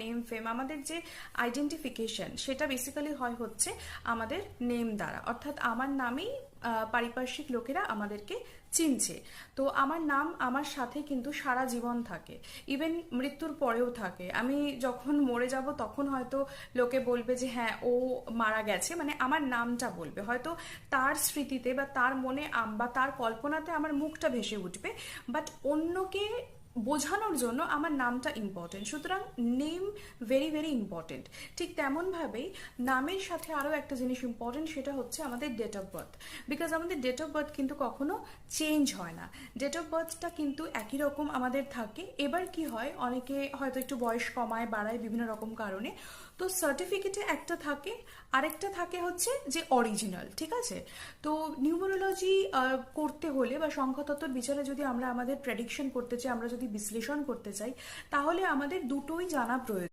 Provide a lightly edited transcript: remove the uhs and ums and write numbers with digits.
Name ফেম, আমাদের যে identification সেটা বেসিক্যালি হয় হচ্ছে আমাদের নেম দ্বারা, অর্থাৎ আমার নামেই পারিপার্শ্বিক লোকেরা আমাদেরকে চিনছে। তো আমার নাম আমার সাথে কিন্তু সারা জীবন থাকে, ইভেন মৃত্যুর পরেও থাকে। আমি যখন মরে যাব তখন হয়তো লোকে বলবে যে হ্যাঁ ও মারা গেছে, মানে আমার নামটা বলবে, হয়তো তার স্মৃতিতে বা তার মনে বা তার কল্পনাতে আমার মুখটা ভেসে উঠবে, বাট অন্যকে বোঝানোর জন্য আমার নামটা ইম্পর্টেন্ট। সুতরাং নেম ভেরি ভেরি ইম্পর্টেন্ট। ঠিক তেমনভাবেই নামের সাথে আরও একটা জিনিস ইম্পর্টেন্ট, সেটা হচ্ছে আমাদের ডেট অফ বার্থ। বিকজ আমাদের ডেট অফ বার্থ কিন্তু কখনো চেঞ্জ হয় না, ডেট অফ বার্থটা কিন্তু একই রকম আমাদের থাকে। এবার কি হয়, অনেকে হয়তো একটু বয়স কমায় বাড়ায় বিভিন্ন রকম কারণে, তো সার্টিফিকেটে একটা থাকে, আরেকটা থাকে হচ্ছে যে অরিজিনাল, ঠিক আছে? তো নিউমারোলজি করতে হলে বা সংখ্যাতত্ত্বর বিচারে যদি আমরা আমাদের প্রেডিকশন করতে চাই, আমরা যদি বিশ্লেষণ করতে চাই, তাহলে আমাদের দুটোই জানা প্রয়োজন।